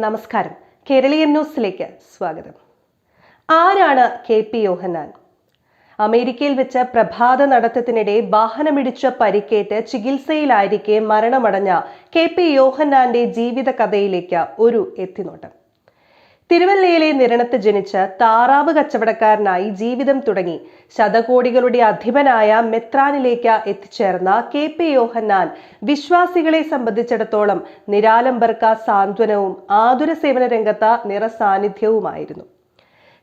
നമസ്കാരം. കേരളീയൻ ന്യൂസിലേക്ക് സ്വാഗതം. ആരാണ് KP യോഹന്നാൻ? അമേരിക്കയിൽ വെച്ച് പ്രഭാത നടത്തത്തിനിടെ വാഹനമിടിച്ച് പരിക്കേറ്റ് ചികിത്സയിലായിരിക്കെ മരണമടഞ്ഞ KP യോഹന്നാന്റെ ജീവിത കഥയിലേക്ക് ഒരു എത്തിനോട്ടം. തിരുവല്ലയിലെ നിരണത്ത് ജനിച്ച് താറാവ് കച്ചവടക്കാരനായി ജീവിതം തുടങ്ങി ശതകോടികളുടെ അധിപനായ മെത്രാനിലേക്ക് എത്തിച്ചേർന്ന KP യോഹന്നാൻ വിശ്വാസികളെ സംബന്ധിച്ചിടത്തോളം നിരാലംബർക്ക് സാന്ത്വനവും ആതുര സേവന രംഗത്ത് നിറസാന്നിധ്യവുമായിരുന്നു.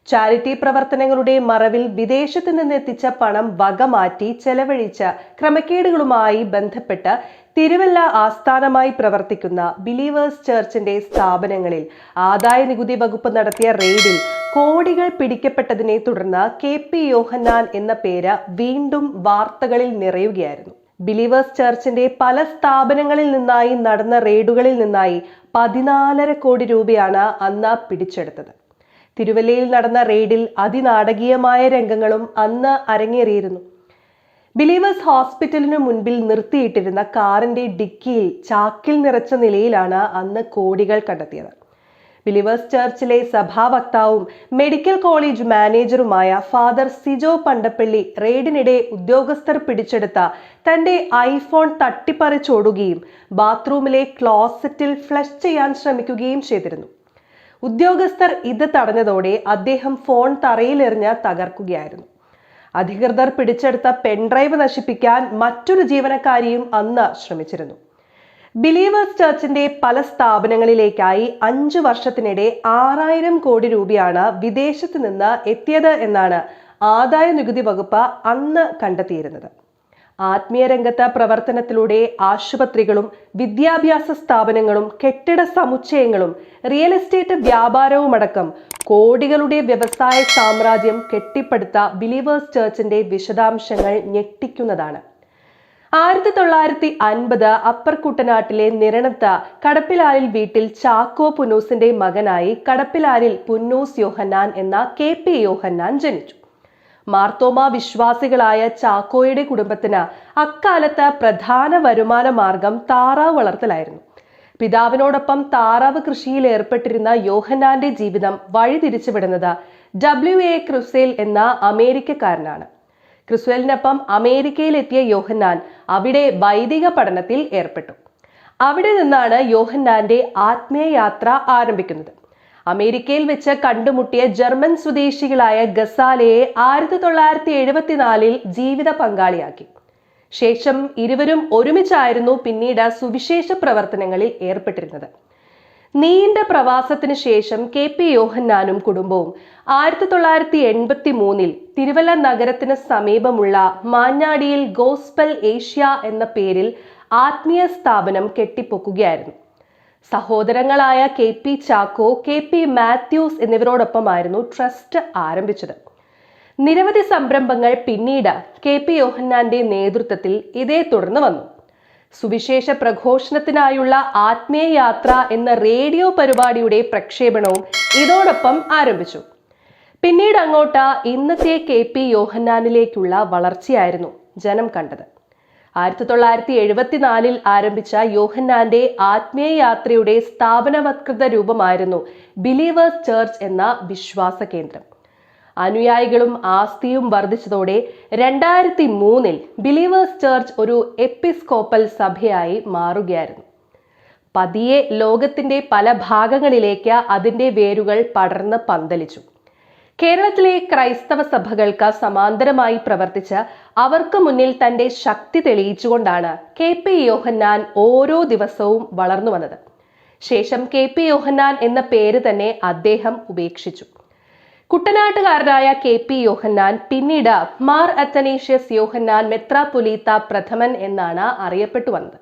ചാരിറ്റി പ്രവർത്തനങ്ങളുടെ മറവിൽ വിദേശത്ത് നിന്നെത്തിച്ച പണം വകമാറ്റി ചെലവഴിച്ച ക്രമക്കേടുകളുമായി ബന്ധപ്പെട്ട് തിരുവല്ല ആസ്ഥാനമായി പ്രവർത്തിക്കുന്ന ബിലീവേഴ്സ് ചർച്ചിന്റെ സ്ഥാപനങ്ങളിൽ ആദായ നികുതി വകുപ്പ് നടത്തിയ റെയ്ഡിൽ കോടികൾ പിടിക്കപ്പെട്ടതിനെ തുടർന്ന് KP യോഹന്നാൻ എന്ന പേര് വീണ്ടും വാർത്തകളിൽ നിറയുകയായിരുന്നു. ബിലീവേഴ്സ് ചർച്ചിന്റെ പല സ്ഥാപനങ്ങളിൽ നിന്നായി നടന്ന റെയ്ഡുകളിൽ നിന്നായി 14.5 കോടി രൂപയാണ് അന്ന് പിടിച്ചെടുത്തത്. തിരുവല്ലയിൽ നടന്ന റെയ്ഡിൽ അതിനാടകീയമായ രംഗങ്ങളും അന്ന് അരങ്ങേറിയിരുന്നു. ബിലീവേഴ്സ് ഹോസ്പിറ്റലിനു മുൻപിൽ നിർത്തിയിട്ടിരുന്ന കാറിന്റെ ഡിക്കിയിൽ ചാക്കിൽ നിറച്ച നിലയിലാണ് അന്ന് കോടികൾ കണ്ടെത്തിയത്. ബിലീവേഴ്സ് ചർച്ചിലെ സഭാവക്താവും മെഡിക്കൽ കോളേജ് മാനേജറുമായ ഫാദർ സിജോ പണ്ടപ്പള്ളി റെയ്ഡിനിടെ ഉദ്യോഗസ്ഥർ പിടിച്ചെടുത്ത തന്റെ ഐഫോൺ തട്ടിപ്പറിച്ചോടുകയും ബാത്റൂമിലെ ക്ലോസറ്റിൽ ഫ്ലഷ് ചെയ്യാൻ ശ്രമിക്കുകയും ചെയ്തിരുന്നു. ഉദ്യോഗസ്ഥർ ഇത് തടഞ്ഞതോടെ അദ്ദേഹം ഫോൺ തറയിലെറിഞ്ഞ് തകർക്കുകയായിരുന്നു. അധികൃതർ പിടിച്ചെടുത്ത പെൻഡ്രൈവ് നശിപ്പിക്കാൻ മറ്റൊരു ജീവനക്കാരിയും അന്ന് ശ്രമിച്ചിരുന്നു. ബിലീവേഴ്സ് ചർച്ചിന്റെ പല സ്ഥാപനങ്ങളിലേക്കായി 5 വർഷത്തിനിടെ 6000 കോടി രൂപയാണ് വിദേശത്ത് നിന്ന് എത്തിയത് എന്നാണ് ആദായ നികുതി വകുപ്പ് അന്ന് കണ്ടെത്തിയിരുന്നത്. ആത്മീയ രംഗത്ത് പ്രവർത്തനത്തിലൂടെ ആശുപത്രികളും വിദ്യാഭ്യാസ സ്ഥാപനങ്ങളും കെട്ടിട സമുച്ചയങ്ങളും റിയൽ എസ്റ്റേറ്റ് വ്യാപാരവുമടക്കം കോടികളുടെ വ്യവസായ സാമ്രാജ്യം കെട്ടിപ്പടുത്ത ബിലീവേഴ്സ് ചർച്ചിന്റെ വിശദാംശങ്ങൾ ഞെട്ടിക്കുന്നതാണ്. 1950 അപ്പർ കുട്ടനാട്ടിലെ നിരണത്ത് കടപ്പിലാലിൽ വീട്ടിൽ ചാക്കോ പുന്നൂസിന്റെ മകനായി കടപ്പിലാലിൽ പുന്നൂസ് യോഹന്നാൻ എന്ന KP യോഹന്നാൻ ജനിച്ചു. മാർത്തോമ വിശ്വാസികളായ ചാക്കോയുടെ കുടുംബത്തിന് അക്കാലത്ത് പ്രധാന വരുമാന മാർഗം താറാവ് വളർത്തലായിരുന്നു. പിതാവിനോടൊപ്പം താറാവ് കൃഷിയിൽ ഏർപ്പെട്ടിരുന്ന യോഹന്നാന്റെ ജീവിതം വഴിതിരിച്ചുവിടുന്നത് WA ക്രിസ്വേൽ എന്ന അമേരിക്കക്കാരനാണ്. ക്രിസ്വേലിനൊപ്പം അമേരിക്കയിലെത്തിയ യോഹന്നാൻ അവിടെ വൈദിക പഠനത്തിൽ ഏർപ്പെട്ടു. അവിടെ നിന്നാണ് യോഹന്നാന്റെ ആത്മീയ യാത്ര ആരംഭിക്കുന്നത്. അമേരിക്കയിൽ വെച്ച് കണ്ടുമുട്ടിയ ജർമ്മൻ സ്വദേശികളായ ഗസാലയെ 1974 ജീവിത പങ്കാളിയാക്കി. ശേഷം ഇരുവരും ഒരുമിച്ചായിരുന്നു പിന്നീട് സുവിശേഷ പ്രവർത്തനങ്ങളിൽ ഏർപ്പെട്ടിരുന്നത്. നീണ്ട പ്രവാസത്തിന് ശേഷം KP യോഹന്നാനും കുടുംബവും 1983 തിരുവല്ല നഗരത്തിന് സമീപമുള്ള മാഞ്ഞാടിയിൽ ഗോസ്പൽ ഏഷ്യ എന്ന പേരിൽ ആത്മീയ സ്ഥാപനം കെട്ടിപ്പൊക്കുകയായിരുന്നു. സഹോദരങ്ങളായ KP ചാക്കോ, KP മാത്യൂസ് എന്നിവരോടൊപ്പമായിരുന്നു ട്രസ്റ്റ് ആരംഭിച്ചത്. നിരവധി സംരംഭങ്ങൾ പിന്നീട് KP യോഹന്നാന്റെ നേതൃത്വത്തിൽ ഇതേ തുടർന്ന് വന്നു. സുവിശേഷ പ്രഘോഷണത്തിനായുള്ള ആത്മീയ യാത്ര എന്ന റേഡിയോ പരിപാടിയുടെ പ്രക്ഷേപണവും ഇതോടൊപ്പം ആരംഭിച്ചു. പിന്നീട് അങ്ങോട്ട് ഇന്നത്തെ KP യോഹന്നാനിലേക്കുള്ള വളർച്ചയായിരുന്നു ജനം കണ്ടത്. 1974 ആരംഭിച്ച യോഹന്നാന്റെ ആത്മീയ യാത്രയുടെ സ്ഥാപനവത്കൃത രൂപമായിരുന്നു ബിലീവേഴ്സ് ചർച്ച് എന്ന വിശ്വാസ കേന്ദ്രം. അനുയായികളും ആസ്തിയും വർദ്ധിച്ചതോടെ 2003 ബിലീവേഴ്സ് ചർച്ച് ഒരു എപ്പിസ്കോപ്പൽ സഭയായി മാറുകയായിരുന്നു. പതിയെ ലോകത്തിന്റെ പല ഭാഗങ്ങളിലേക്ക് അതിന്റെ വേരുകൾ പടർന്ന് പന്തലിച്ചു. കേരളത്തിലെ ക്രൈസ്തവ സഭകൾക്ക് സമാന്തരമായി പ്രവർത്തിച്ച് അവർക്ക് മുന്നിൽ തന്റെ ശക്തി തെളിയിച്ചുകൊണ്ടാണ് KP യോഹന്നാൻ ഓരോ ദിവസവും വളർന്നു വന്നത്. ശേഷം KP യോഹന്നാൻ എന്ന പേര് തന്നെ അദ്ദേഹം ഉപേക്ഷിച്ചു. കുട്ടനാട്ടുകാരനായ KP യോഹന്നാൻ പിന്നീട് മാർ അത്തനേഷ്യസ് യോഹന്നാൻ മെത്രാപ്പൊലീത്ത പ്രഥമൻ എന്നാണ് അറിയപ്പെട്ടു വന്നത്.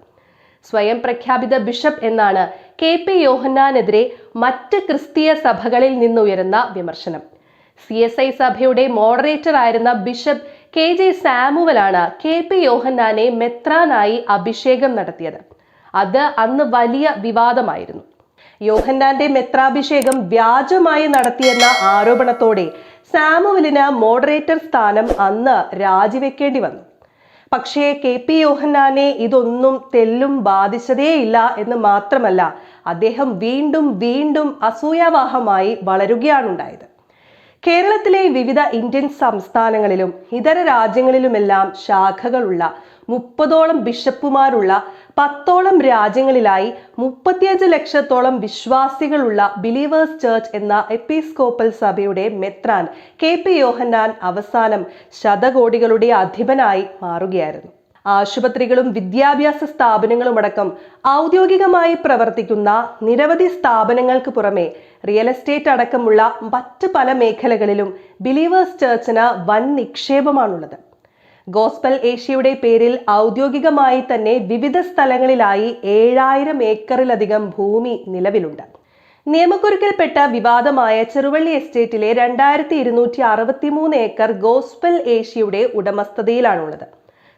സ്വയം പ്രഖ്യാപിത ബിഷപ്പ് എന്നാണ് KP യോഹന്നാനെതിരെ മറ്റ് ക്രിസ്തീയ സഭകളിൽ നിന്നുയരുന്ന വിമർശനം. CSI സഭയുടെ മോഡറേറ്റർ ആയിരുന്ന ബിഷപ്പ് KJ സാമുവലാണ് KP യോഹന്നാനെ മെത്രാനായി അഭിഷേകം നടത്തിയത്. അത് അന്ന് വലിയ വിവാദമായിരുന്നു. യോഹന്നാന്റെ മെത്രാഭിഷേകം വ്യാജമായി നടത്തിയെന്ന ആരോപണത്തോടെ സാമുവലിന് മോഡറേറ്റർ സ്ഥാനം അന്ന് രാജിവെക്കേണ്ടി വന്നു. പക്ഷേ KP യോഹന്നാനെ ഇതൊന്നും തെല്ലും ബാധിച്ചതേയില്ല എന്ന് മാത്രമല്ല അദ്ദേഹം വീണ്ടും വീണ്ടും അസൂയാവാഹമായി വളരുകയാണുണ്ടായത്. കേരളത്തിലെ വിവിധ ഇന്ത്യൻ സംസ്ഥാനങ്ങളിലും ഇതര രാജ്യങ്ങളിലുമെല്ലാം ശാഖകളുള്ള 30ഓളം ബിഷപ്പുമാരുള്ള 10ഓളം രാജ്യങ്ങളിലായി 35 ലക്ഷത്തോളം വിശ്വാസികളുള്ള ബിലീവേഴ്സ് ചർച്ച് എന്ന എപ്പിസ്കോപ്പൽ സഭയുടെ മെത്രാൻ KP യോഹന്നാൻ അവസാനം ശതകോടികളുടെ അധിപനായി മാറുകയായിരുന്നു. ആശുപത്രികളും വിദ്യാഭ്യാസ സ്ഥാപനങ്ങളുമടക്കം ഔദ്യോഗികമായി പ്രവർത്തിക്കുന്ന നിരവധി സ്ഥാപനങ്ങൾക്ക് പുറമെ റിയൽ എസ്റ്റേറ്റ് അടക്കമുള്ള മറ്റ് പല മേഖലകളിലും ബിലീവേഴ്സ് ചർച്ചിന് വൻ നിക്ഷേപമാണുള്ളത്. ഗോസ്പൽ ഏഷ്യയുടെ പേരിൽ ഔദ്യോഗികമായി തന്നെ വിവിധ സ്ഥലങ്ങളിലായി 7000 ഏക്കറിലധികം ഭൂമി നിലവിലുണ്ട്. നിയമക്കുരുക്കിൽപ്പെട്ട വിവാദമായ ചെറുവള്ളി എസ്റ്റേറ്റിലെ 2263 ഏക്കർ ഗോസ്പൽ ഏഷ്യയുടെ ഉടമസ്ഥതയിലാണുള്ളത്.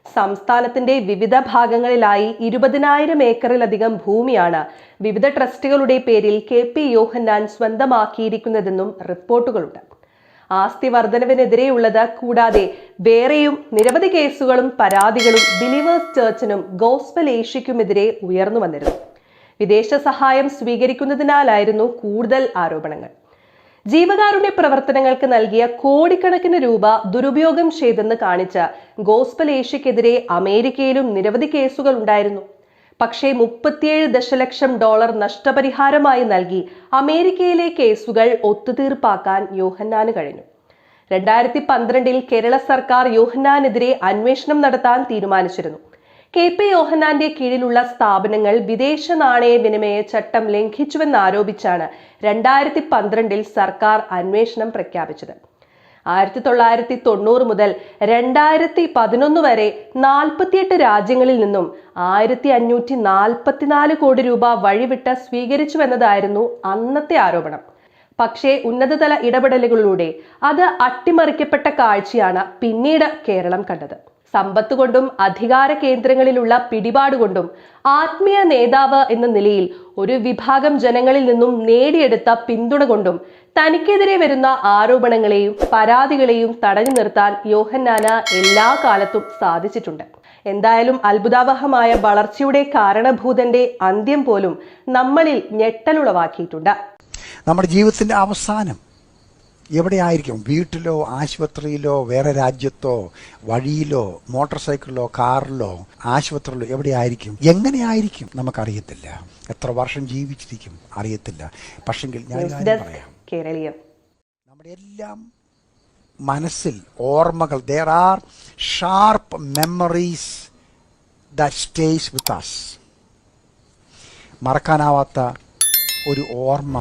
സംസ്ഥാനത്തിന്റെ വിവിധ ഭാഗങ്ങളിലായി 20,000 ഏക്കറിലധികം ഭൂമിയാണ് വിവിധ ട്രസ്റ്റുകളുടെ പേരിൽ KP യോഹന്നാൻ സ്വന്തമാക്കിയിരിക്കുന്നതെന്നും റിപ്പോർട്ടുകളുണ്ട്. ആസ്തി വർധനവിനെതിരെയുള്ളത് കൂടാതെ വേറെയും നിരവധി കേസുകളും പരാതികളും ബിലീവേഴ്സ് ചർച്ചിനും ഗോസ്പൽ ഏഷ്യയ്ക്കുമെതിരെ ഉയർന്നു വന്നിരുന്നു. വിദേശ സഹായം സ്വീകരിക്കുന്നതിനാലായിരുന്നു കൂടുതൽ ആരോപണങ്ങൾ. ജീവകാരുണ്യ പ്രവർത്തനങ്ങൾക്ക് നൽകിയ കോടിക്കണക്കിന് രൂപ ദുരുപയോഗം ചെയ്തെന്ന് കാണിച്ച് ഗോസ്പൽ ഏഷ്യക്കെതിരെ അമേരിക്കയിലും നിരവധി കേസുകൾ ഉണ്ടായിരുന്നു. പക്ഷേ $37 ദശലക്ഷം നഷ്ടപരിഹാരമായി നൽകി അമേരിക്കയിലെ കേസുകൾ ഒത്തുതീർപ്പാക്കാൻ യോഹന്നാന് കഴിഞ്ഞു. 2012 കേരള സർക്കാർ യോഹന്നാനെതിരെ അന്വേഷണം നടത്താൻ തീരുമാനിച്ചിരുന്നു. KP യോഹന്നാന്റെ കീഴിലുള്ള സ്ഥാപനങ്ങൾ വിദേശ നാണയ വിനിമയ ചട്ടം ലംഘിച്ചുവെന്നാരോപിച്ചാണ് 2012 സർക്കാർ അന്വേഷണം പ്രഖ്യാപിച്ചത്. 1990 മുതൽ 2011 വരെ 48 രാജ്യങ്ങളിൽ നിന്നും 1544 കോടി രൂപ വഴിവിട്ട് സ്വീകരിച്ചുവെന്നതായിരുന്നു അന്നത്തെ ആരോപണം. പക്ഷേ ഉന്നതതല ഇടപെടലുകളിലൂടെ അത് അട്ടിമറിക്കപ്പെട്ട കാഴ്ചയാണ് പിന്നീട് കേരളം കണ്ടത്. സമ്പത്ത് കൊണ്ടും അധികാര കേന്ദ്രങ്ങളിലുള്ള പിടിപാടുകൊണ്ടും ആത്മീയ നേതാവ് എന്ന നിലയിൽ ഒരു വിഭാഗം ജനങ്ങളിൽ നിന്നും നേടിയെടുത്ത പിന്തുണ കൊണ്ടും തനിക്കെതിരെ വരുന്ന ആരോപണങ്ങളെയും പരാതികളെയും തടഞ്ഞു നിർത്താൻ യോഹന്നാന് എല്ലാ കാലത്തും സാധിച്ചിട്ടുണ്ട്. എന്തായാലും അത്ഭുതാവഹമായ വളർച്ചയുടെ കാരണഭൂതന്റെ അന്ത്യം പോലും നമ്മളിൽ ഞെട്ടലുളവാക്കിയിട്ടുണ്ട്. നമ്മുടെ ജീവിതത്തിന്റെ അവസാനം എവിടെയായിരിക്കും? വീട്ടിലോ, ആശുപത്രിയിലോ, വേറെ രാജ്യത്തോ, വഴിയിലോ, മോട്ടോർ സൈക്കിളിലോ, കാറിലോ, ആശുപത്രിയിലോ എവിടെയായിരിക്കും? എങ്ങനെയായിരിക്കും? നമുക്കറിയത്തില്ല. എത്ര വർഷം ജീവിച്ചിരിക്കും അറിയത്തില്ല. പക്ഷെങ്കിൽ ഞാൻ പറയാം, നമ്മുടെ എല്ലാം മനസ്സിൽ ഓർമ്മകൾ, there are sharp memories that stays with us. മറക്കാനാവാത്ത ഒരു ഓർമ്മ